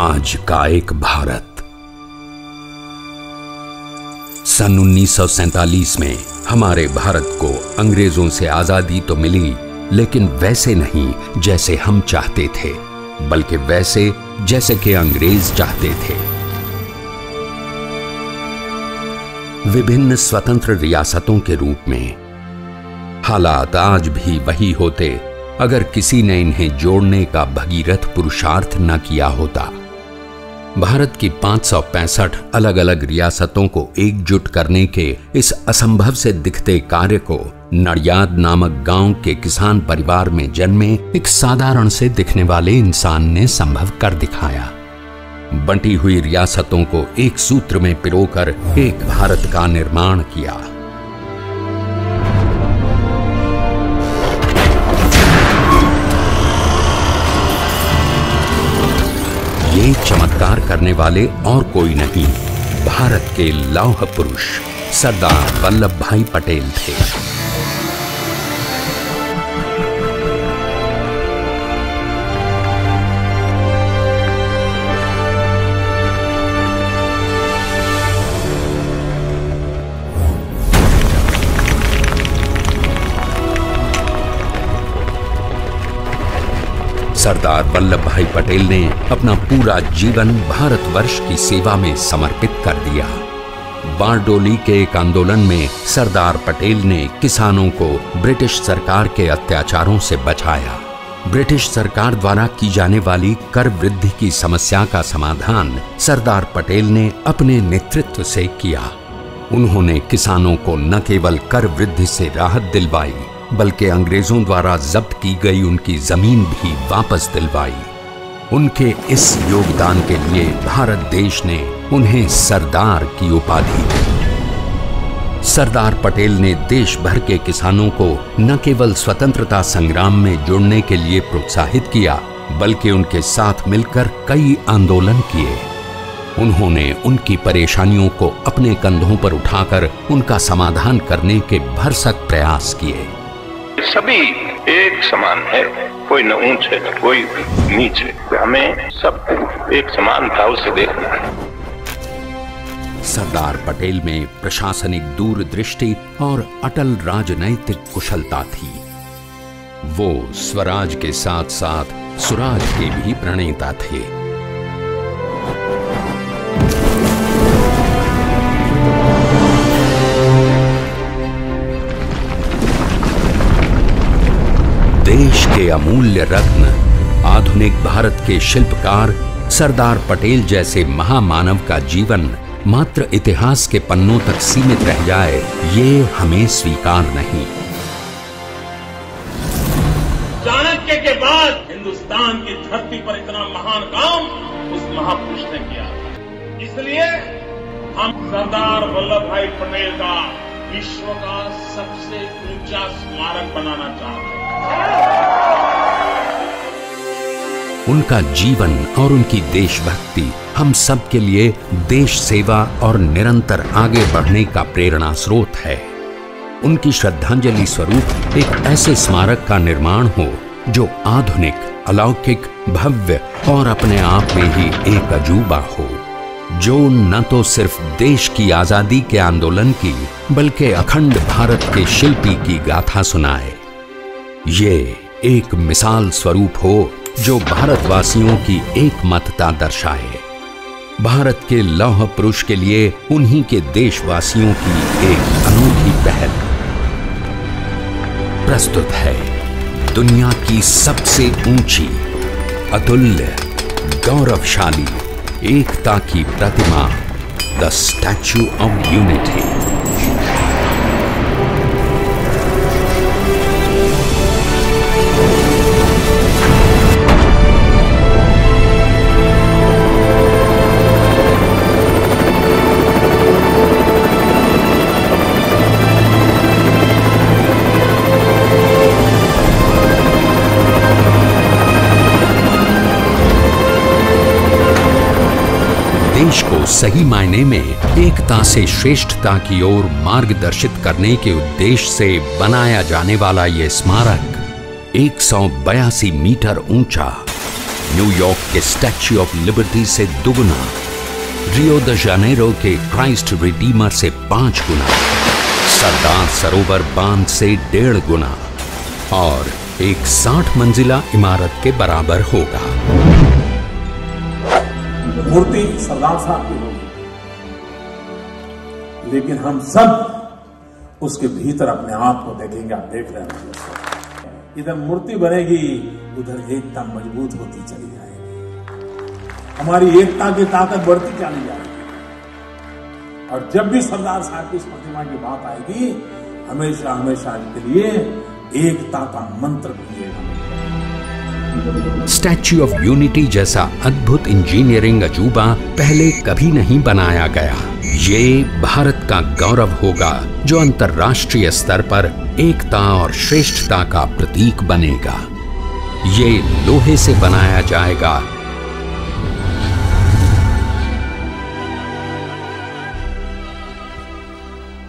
आज का एक भारत। सन 1947 में हमारे भारत को अंग्रेजों से आजादी तो मिली, लेकिन वैसे नहीं जैसे हम चाहते थे, बल्कि वैसे जैसे कि अंग्रेज चाहते थे। विभिन्न स्वतंत्र रियासतों के रूप में हालात आज भी वही होते अगर किसी ने इन्हें जोड़ने का भगीरथ पुरुषार्थ न किया होता। भारत की 565 अलग अलग रियासतों को एकजुट करने के इस असंभव से दिखते कार्य को नडियाद नामक गांव के किसान परिवार में जन्मे एक साधारण से दिखने वाले इंसान ने संभव कर दिखाया। बंटी हुई रियासतों को एक सूत्र में पिरोकर एक भारत का निर्माण किया। ये चमत्कार करने वाले और कोई नहीं, भारत के लौह पुरुष सरदार वल्लभ भाई पटेल थे। सरदार वल्लभ भाई पटेल ने अपना पूरा जीवन भारतवर्ष की सेवा में समर्पित कर दिया। बारडोली के एक आंदोलन में सरदार पटेल ने किसानों को ब्रिटिश सरकार के अत्याचारों से बचाया। ब्रिटिश सरकार द्वारा की जाने वाली कर वृद्धि की समस्या का समाधान सरदार पटेल ने अपने नेतृत्व से किया। उन्होंने किसानों को न केवल कर वृद्धि से राहत दिलवाई, बल्कि अंग्रेजों द्वारा जब्त की गई उनकी जमीन भी वापस दिलवाई। उनके इस योगदान के लिए भारत देश ने उन्हें सरदार की उपाधि दी। सरदार पटेल ने देश भर के किसानों को न केवल स्वतंत्रता संग्राम में जुड़ने के लिए प्रोत्साहित किया, बल्कि उनके साथ मिलकर कई आंदोलन किए। उन्होंने उनकी परेशानियों को अपने कंधों पर उठाकर उनका समाधान करने के भरसक प्रयास किए। सभी एक समान है, कोई न ऊंचे न कोई नीचे, हमें सबको एक समान भाव से देखना है। सरदार पटेल में प्रशासनिक दूरदृष्टि और अटल राजनैतिक कुशलता थी। वो स्वराज के साथ साथ सुराज के भी प्रणेता थे। देश के अमूल्य रत्न, आधुनिक भारत के शिल्पकार सरदार पटेल जैसे महामानव का जीवन मात्र इतिहास के पन्नों तक सीमित रह जाए, ये हमें स्वीकार नहीं। चाणक्य के बाद हिंदुस्तान की धरती पर इतना महान काम उस महापुरुष ने किया। इसलिए हम सरदार वल्लभ भाई पटेल का विश्व का सबसे ऊंचा स्मारक बनाना चाहते हैं। उनका जीवन और उनकी देशभक्ति हम सब के लिए देश सेवा और निरंतर आगे बढ़ने का प्रेरणा स्रोत है। उनकी श्रद्धांजलि स्वरूप एक ऐसे स्मारक का निर्माण हो जो आधुनिक, अलौकिक, भव्य और अपने आप में ही एक अजूबा हो, जो न तो सिर्फ देश की आजादी के आंदोलन की, बल्कि अखंड भारत के शिल्पी की गाथा सुनाए। ये एक मिसाल स्वरूप हो जो भारतवासियों की एकमतता दर्शाए। भारत के लौह पुरुष के लिए उन्हीं के देशवासियों की एक अनोखी पहल। प्रस्तुत है दुनिया की सबसे ऊंची, अतुल्य, गौरवशाली एकता की प्रतिमा, द स्टैच्यू ऑफ यूनिटी। देश को सही मायने में एकता से श्रेष्ठता की ओर मार्गदर्शित करने के उद्देश्य से बनाया जाने वाला ये स्मारक 182 मीटर ऊंचा, न्यूयॉर्क के स्टैच्यू ऑफ लिबर्टी से 2 गुना, रियो द जानेरो के क्राइस्ट रिडीमर से 5 गुना, सरदार सरोवर बांध से 1.5 गुना और एक 60 मंजिला इमारत के बराबर होगा। मूर्ति सरदार साहब की होगी, लेकिन हम सब उसके भीतर अपने आप को देखेंगे। आप देख रहे हैं, इधर मूर्ति बनेगी, उधर एकता मजबूत होती चली जाएगी, हमारी एकता की ताकत बढ़ती चली जाएगी। और जब भी सरदार साहब की इस प्रतिमा की बात आएगी, हमेशा हमेशा के लिए एकता का मंत्र गूंजेगा। स्टैच्यू ऑफ यूनिटी जैसा अद्भुत इंजीनियरिंग अजूबा पहले कभी नहीं बनाया गया। ये भारत का गौरव होगा जो अंतर्राष्ट्रीय स्तर पर एकता और श्रेष्ठता का प्रतीक बनेगा। ये लोहे से बनाया जाएगा।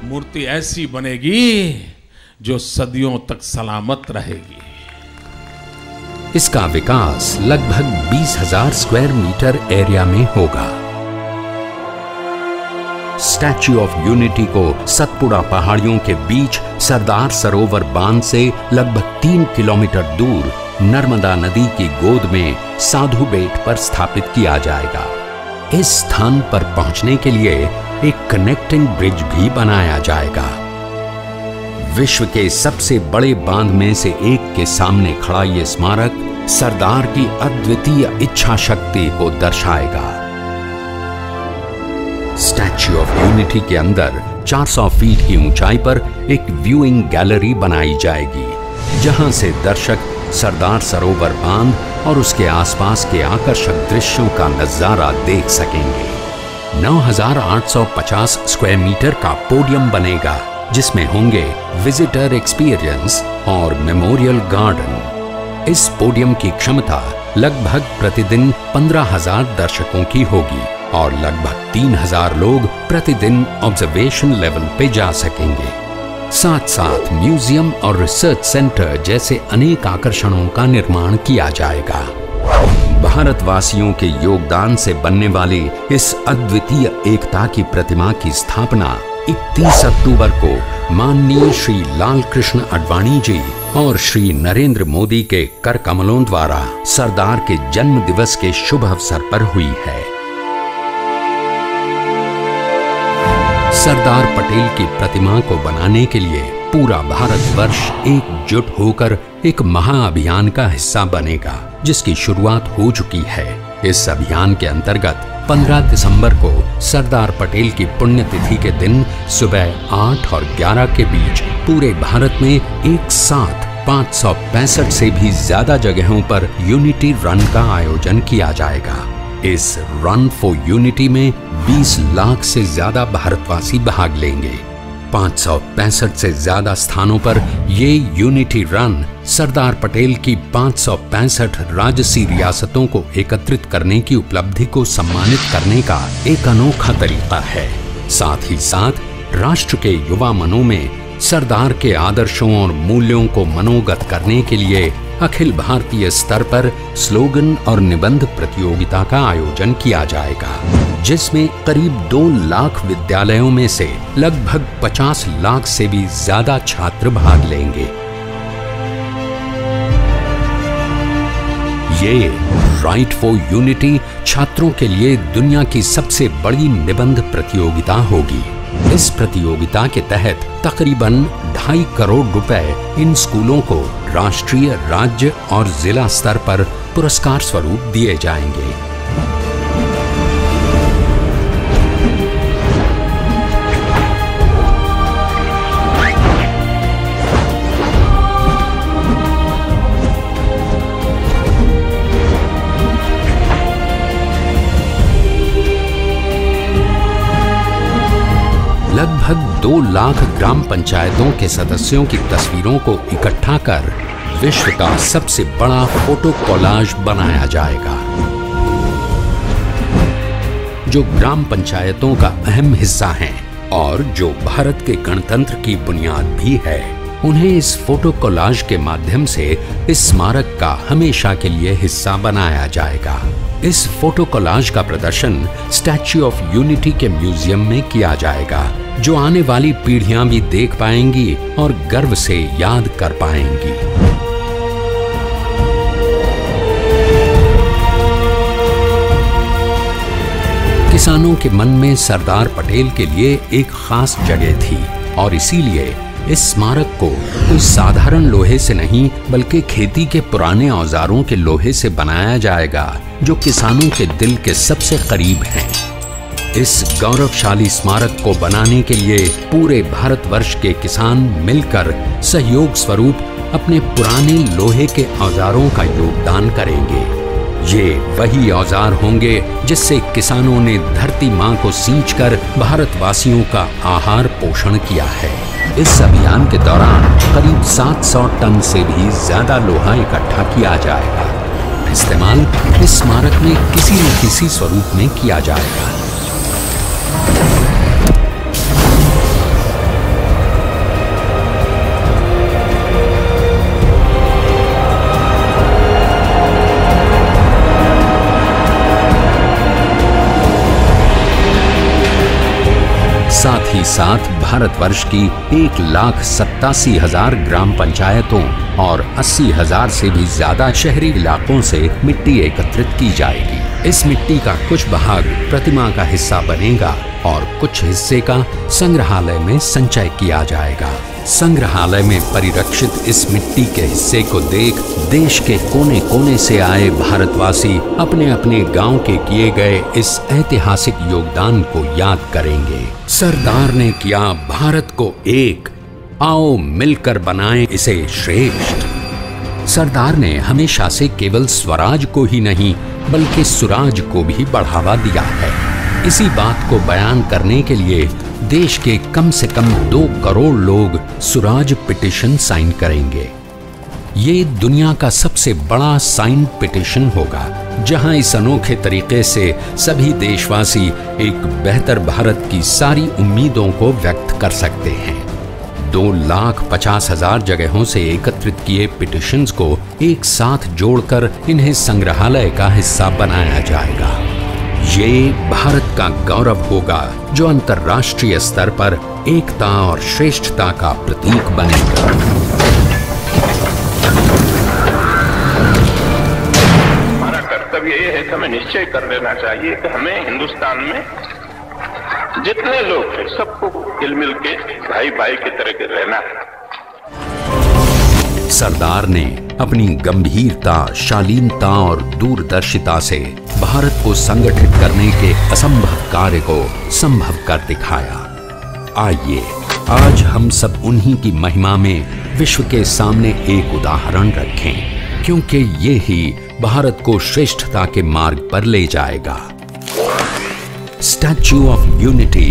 मूर्ति ऐसी बनेगी जो सदियों तक सलामत रहेगी। इसका विकास लगभग 20,000 स्क्वायर मीटर एरिया में होगा। स्टैच्यू ऑफ यूनिटी को सतपुड़ा पहाड़ियों के बीच सरदार सरोवर बांध से लगभग 3 किलोमीटर दूर नर्मदा नदी की गोद में साधु बेट पर स्थापित किया जाएगा। इस स्थान पर पहुंचने के लिए एक कनेक्टिंग ब्रिज भी बनाया जाएगा। विश्व के सबसे बड़े बांध में से एक के सामने खड़ा यह स्मारक सरदार की अद्वितीय इच्छा शक्ति को दर्शाएगा। स्टैच्यू ऑफ यूनिटी के अंदर 400 फीट की ऊंचाई पर एक व्यूइंग गैलरी बनाई जाएगी, जहां से दर्शक सरदार सरोवर बांध और उसके आसपास के आकर्षक दृश्यों का नजारा देख सकेंगे। 9,850 स्क्वायर मीटर का पोडियम बनेगा, जिसमें होंगे विजिटर एक्सपीरियंस और मेमोरियल गार्डन। इस पोडियम की क्षमता लगभग प्रतिदिन 15,000 दर्शकों की होगी और लगभग 3,000 लोग प्रतिदिन ऑब्जर्वेशन लेवल पे जा सकेंगे। साथ साथ म्यूजियम और रिसर्च सेंटर जैसे अनेक आकर्षणों का निर्माण किया जाएगा। भारतवासियों के योगदान से बनने वाली इस अद्वितीय एकता की प्रतिमा की स्थापना 31 अक्टूबर को माननीय श्री लाल कृष्ण आडवाणी जी और श्री नरेंद्र मोदी के कर कमलों द्वारा सरदार के जन्म दिवस के शुभ अवसर पर हुई है। सरदार पटेल की प्रतिमा को बनाने के लिए पूरा भारतवर्ष एकजुट होकर एक महाअभियान का हिस्सा बनेगा, जिसकी शुरुआत हो चुकी है। इस अभियान के अंतर्गत 15 दिसंबर को सरदार पटेल की पुण्यतिथि के दिन सुबह 8 और 11 के बीच पूरे भारत में एक साथ 565 से भी ज्यादा जगहों पर यूनिटी रन का आयोजन किया जाएगा। इस रन फॉर यूनिटी में 20 लाख से ज्यादा भारतवासी भाग लेंगे। 565 से ज्यादा स्थानों पर ये यूनिटी रन सरदार पटेल की 565 राजसी रियासतों को एकत्रित करने की उपलब्धि को सम्मानित करने का एक अनोखा तरीका है। साथ ही साथ राष्ट्र के युवा मनों में सरदार के आदर्शों और मूल्यों को मनोगत करने के लिए अखिल भारतीय स्तर पर स्लोगन और निबंध प्रतियोगिता का आयोजन किया जाएगा, जिसमें करीब 2 लाख विद्यालयों में से लगभग 50 लाख से भी ज्यादा छात्र भाग लेंगे। ये राइट फॉर यूनिटी छात्रों के लिए दुनिया की सबसे बड़ी निबंध प्रतियोगिता होगी। इस प्रतियोगिता के तहत तकरीबन 2.5 करोड़ रुपए इन स्कूलों को राष्ट्रीय, राज्य और जिला स्तर पर पुरस्कार स्वरूप दिए जाएंगे। लगभग 2 लाख ग्राम पंचायतों के सदस्यों की तस्वीरों को इकट्ठा कर विश्व का सबसे बड़ा फोटो कोलाज बनाया जाएगा, जो ग्राम पंचायतों का अहम हिस्सा हैं और जो भारत के गणतंत्र की बुनियाद भी है। उन्हें इस फोटो कोलाज के माध्यम से इस स्मारक का हमेशा के लिए हिस्सा बनाया जाएगा। इस फोटो कोलाज का प्रदर्शन स्टैच्यू ऑफ यूनिटी के म्यूजियम में किया जाएगा, जो आने वाली पीढ़ियां भी देख पाएंगी और गर्व से याद कर पाएंगी। किसानों के मन में सरदार पटेल के लिए एक खास जगह थी और इसीलिए इस स्मारक को कोई साधारण लोहे से नहीं बल्कि खेती के पुराने औजारों के लोहे से बनाया जाएगा, जो किसानों के दिल के सबसे करीब हैं। इस गौरवशाली स्मारक को बनाने के लिए पूरे भारतवर्ष के किसान मिलकर सहयोग स्वरूप अपने पुराने लोहे के औजारों का योगदान करेंगे। ये वही औजार होंगे जिससे किसानों ने धरती मां को सींचकर भारतवासियों का आहार पोषण किया है। इस अभियान के दौरान करीब 700 टन से भी ज्यादा लोहा इकट्ठा किया जाएगा। इस्तेमाल इस स्मारक में किसी न किसी स्वरूप में किया जाएगा। साथ ही साथ भारतवर्ष की 1,87,000 ग्राम पंचायतों और 80,000 से भी ज्यादा शहरी इलाकों से मिट्टी एकत्रित की जाएगी। इस मिट्टी का कुछ भाग प्रतिमा का हिस्सा बनेगा और कुछ हिस्से का संग्रहालय में संचय किया जाएगा। संग्रहालय में परिरक्षित इस मिट्टी के हिस्से को देख देश के कोने कोने से आए भारतवासी अपने अपने गांव के किए गए इस ऐतिहासिक योगदान को याद करेंगे। सरदार ने किया भारत को एक, आओ मिलकर बनाएं इसे श्रेष्ठ। सरदार ने हमेशा से केवल स्वराज को ही नहीं बल्कि सुराज को भी बढ़ावा दिया है। इसी बात को बयान करने के लिए देश के कम से कम 2 करोड़ लोग सुराज पिटीशन साइन करेंगे। ये दुनिया का सबसे बड़ा साइन पिटीशन होगा, जहां इस अनोखे तरीके से सभी देशवासी एक बेहतर भारत की सारी उम्मीदों को व्यक्त कर सकते हैं। 2,50,000 जगहों से एकत्रित किए पिटीशंस को एक साथ जोड़कर इन्हें संग्रहालय का हिस्सा बनाया जाएगा। ये भारत का गौरव होगा जो अंतर्राष्ट्रीय स्तर पर एकता और श्रेष्ठता का प्रतीक बनेगा। हमारा कर्तव्य ये है कि हमें निश्चय कर लेना चाहिए कि हमें हिंदुस्तान में जितने लोग हैं सबको हिल मिल के भाई भाई की तरह के रहना है। सरदार ने अपनी गंभीरता, शालीनता और दूरदर्शिता से भारत को संगठित करने के असंभव कार्य को संभव कर दिखाया। आइए आज हम सब उन्हीं की महिमा में विश्व के सामने एक उदाहरण रखें, क्योंकि ये ही भारत को श्रेष्ठता के मार्ग पर ले जाएगा। स्टैच्यू ऑफ यूनिटी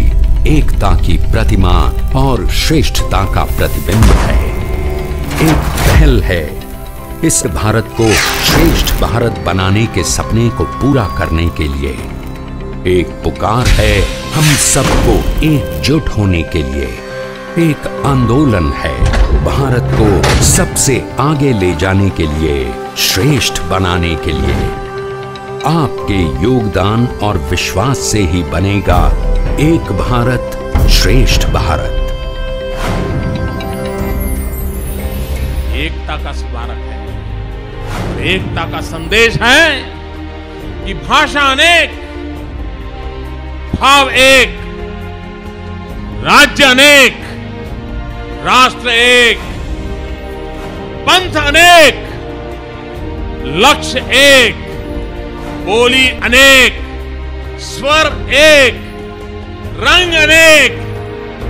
एकता की प्रतिमा और श्रेष्ठता का प्रतिबिंब है। एक पहल है इस भारत को श्रेष्ठ भारत बनाने के सपने को पूरा करने के लिए। एक पुकार है हम सबको एकजुट होने के लिए। एक आंदोलन है भारत को सबसे आगे ले जाने के लिए, श्रेष्ठ बनाने के लिए। आपके योगदान और विश्वास से ही बनेगा एक भारत श्रेष्ठ भारत। एकता का स्मारक है और एकता का संदेश है कि भाषा अनेक, भाव एक, राज्य अनेक, राष्ट्र एक, पंथ अनेक, लक्ष्य एक, बोली अनेक, स्वर एक, रंग अनेक,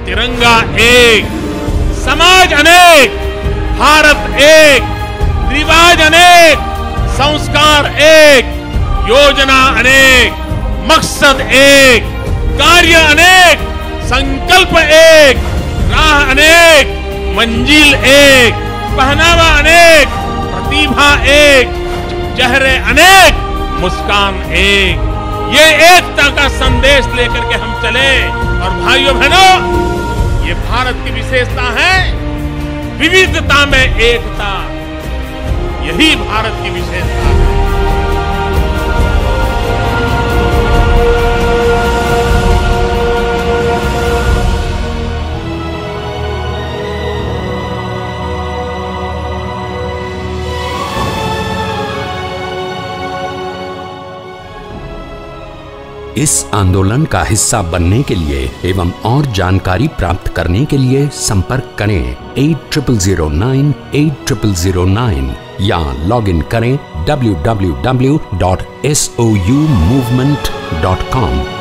तिरंगा एक, समाज अनेक, भारत एक, रिवाज अनेक, संस्कार एक, योजना अनेक, मकसद एक, कार्य अनेक, संकल्प एक, राह अनेक, मंजिल एक, पहनावा अनेक, प्रतिभा एक, चेहरे अनेक, मुस्कान एक। ये एकता का संदेश लेकर के हम चले। और भाइयों बहनों, ये भारत की विशेषता है विविधता में एकता, यही भारत की विशेषता है। इस आंदोलन का हिस्सा बनने के लिए एवं और जानकारी प्राप्त करने के लिए संपर्क करें 8009 या लॉग इन करें www.soumovement.com।